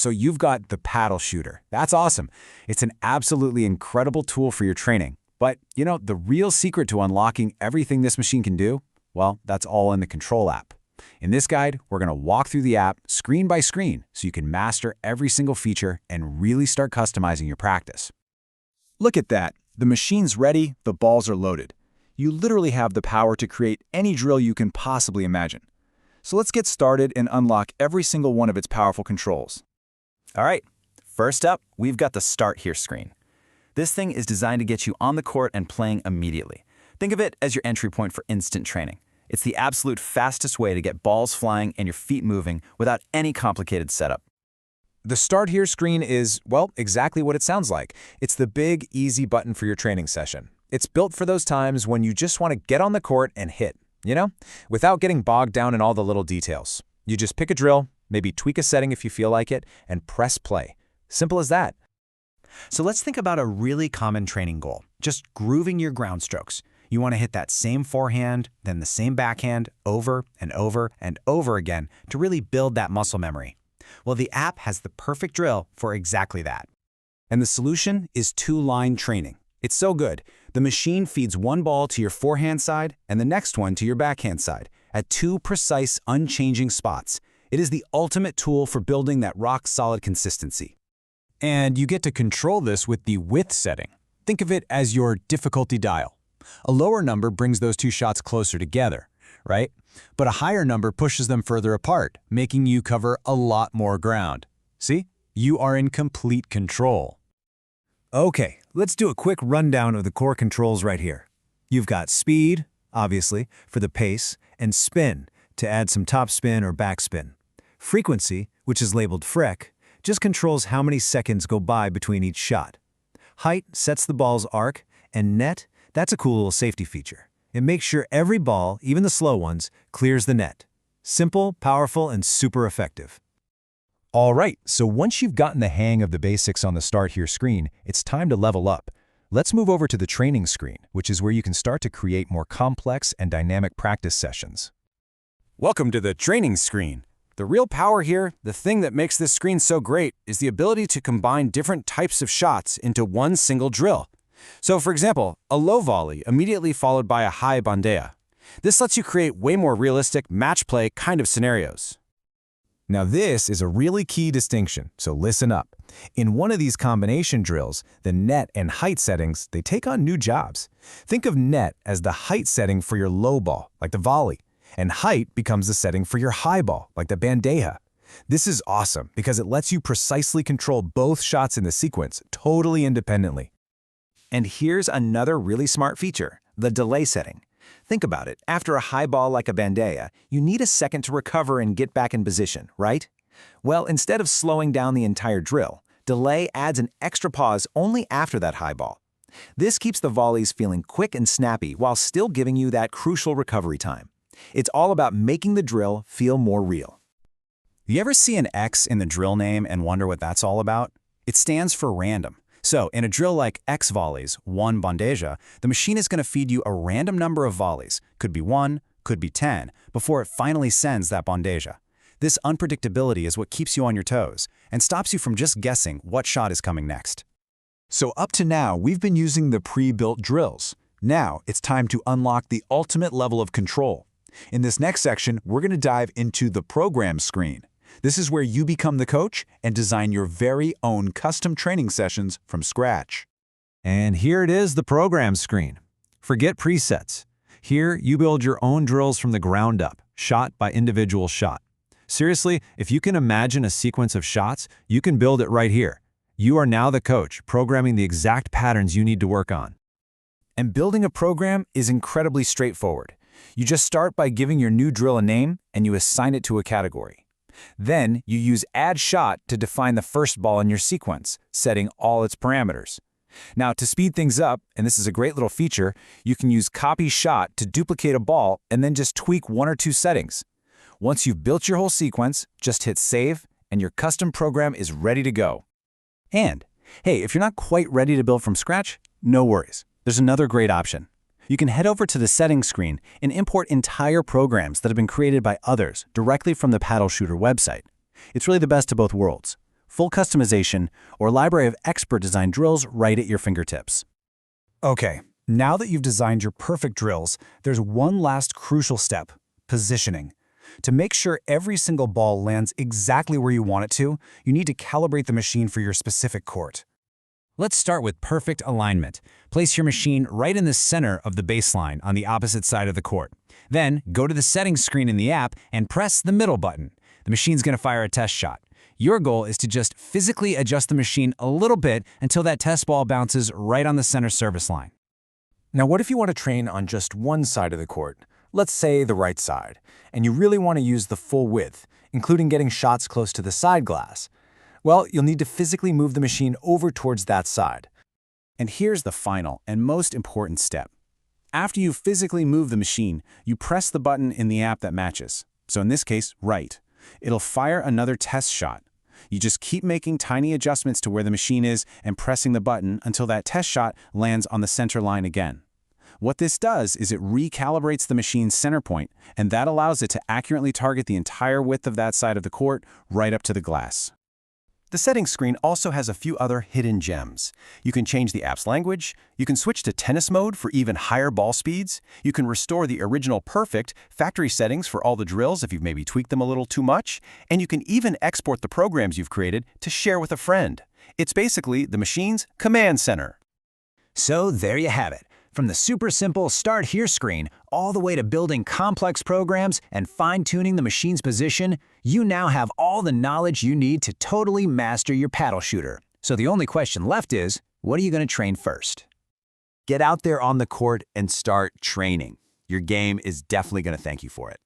So you've got the Padelshooter. That's awesome. It's an absolutely incredible tool for your training. But, the real secret to unlocking everything this machine can do, well, that's all in the Control app. In this guide, we're going to walk through the app screen by screen so you can master every single feature and really start customizing your practice. Look at that. The machine's ready, the balls are loaded. You literally have the power to create any drill you can possibly imagine. So let's get started and unlock every single one of its powerful controls. All right, first up, we've got the Start Here screen. This thing is designed to get you on the court and playing immediately. Think of it as your entry point for instant training. It's the absolute fastest way to get balls flying and your feet moving without any complicated setup. The Start Here screen is, well, exactly what it sounds like. It's the big, easy button for your training session. It's built for those times when you just want to get on the court and hit, without getting bogged down in all the little details. You just pick a drill, maybe tweak a setting if you feel like it, and press play. Simple as that. So let's think about a really common training goal, just grooving your ground strokes. You want to hit that same forehand, then the same backhand over and over and over again to really build that muscle memory. Well, the app has the perfect drill for exactly that. And the solution is two-line training. It's so good. The machine feeds one ball to your forehand side and the next one to your backhand side at two precise, unchanging spots. It is the ultimate tool for building that rock-solid consistency. And you get to control this with the width setting. Think of it as your difficulty dial. A lower number brings those two shots closer together, right? But a higher number pushes them further apart, making you cover a lot more ground. See? You are in complete control. Okay, let's do a quick rundown of the core controls right here. You've got speed, obviously, for the pace, and spin, to add some topspin or backspin. Frequency, which is labeled frec, just controls how many seconds go by between each shot. Height sets the ball's arc, and net, that's a cool little safety feature. It makes sure every ball, even the slow ones, clears the net. Simple, powerful, and super effective. All right, so once you've gotten the hang of the basics on the Start Here screen, it's time to level up. Let's move over to the training screen, which is where you can start to create more complex and dynamic practice sessions. Welcome to the training screen. The real power here, the thing that makes this screen so great, is the ability to combine different types of shots into one single drill. So for example, a low volley immediately followed by a high bandeja. This lets you create way more realistic match play kind of scenarios. Now this is a really key distinction, so listen up. In one of these combination drills, the net and height settings, they take on new jobs. Think of net as the height setting for your low ball, like the volley, and height becomes the setting for your high ball, like the bandeja. This is awesome because it lets you precisely control both shots in the sequence, totally independently. And here's another really smart feature, the delay setting. Think about it. After a high ball like a bandeja, you need a second to recover and get back in position, right? Well, instead of slowing down the entire drill, delay adds an extra pause only after that high ball. This keeps the volleys feeling quick and snappy while still giving you that crucial recovery time. It's all about making the drill feel more real. You ever see an X in the drill name and wonder what that's all about? It stands for random. So in a drill like X volleys, 1 bandeja, the machine is going to feed you a random number of volleys, could be 1, could be 10, before it finally sends that bandeja. This unpredictability is what keeps you on your toes and stops you from just guessing what shot is coming next. So up to now, we've been using the pre-built drills. Now it's time to unlock the ultimate level of control. In this next section, we're going to dive into the program screen. This is where you become the coach and design your very own custom training sessions from scratch. And here it is, the program screen. Forget presets. Here, you build your own drills from the ground up, shot by individual shot. Seriously, if you can imagine a sequence of shots, you can build it right here. You are now the coach, programming the exact patterns you need to work on. And building a program is incredibly straightforward. You just start by giving your new drill a name and you assign it to a category. Then you use Add Shot to define the first ball in your sequence, setting all its parameters. Now, to speed things up, and this is a great little feature, you can use Copy Shot to duplicate a ball and then just tweak 1 or 2 settings. Once you've built your whole sequence, just hit Save and your custom program is ready to go. And, hey, if you're not quite ready to build from scratch, no worries. There's another great option. You can head over to the settings screen and import entire programs that have been created by others directly from the Padelshooter website. It's really the best of both worlds. full customization, or library of expert-designed drills right at your fingertips. Okay, now that you've designed your perfect drills, there's one last crucial step: positioning. To make sure every single ball lands exactly where you want it to, you need to calibrate the machine for your specific court. Let's start with perfect alignment. Place your machine right in the center of the baseline on the opposite side of the court. Then, go to the settings screen in the app and press the middle button. The machine's going to fire a test shot. Your goal is to just physically adjust the machine a little bit until that test ball bounces right on the center service line. Now, what if you want to train on just one side of the court? Let's say the right side, and you really want to use the full width, including getting shots close to the side glass. Well, you'll need to physically move the machine over towards that side. And here's the final and most important step. After you physically move the machine, you press the button in the app that matches. So in this case, right. It'll fire another test shot. You just keep making tiny adjustments to where the machine is and pressing the button until that test shot lands on the center line again. What this does is it recalibrates the machine's center point, and that allows it to accurately target the entire width of that side of the court right up to the glass. The settings screen also has a few other hidden gems. You can change the app's language, you can switch to tennis mode for even higher ball speeds, you can restore the original perfect factory settings for all the drills if you've maybe tweaked them a little too much, and you can even export the programs you've created to share with a friend. It's basically the machine's command center. So there you have it. From the super simple Start Here screen all the way to building complex programs and fine-tuning the machine's position, you now have all the knowledge you need to totally master your paddle shooter. So the only question left is, what are you going to train first? Get out there on the court and start training. Your game is definitely going to thank you for it.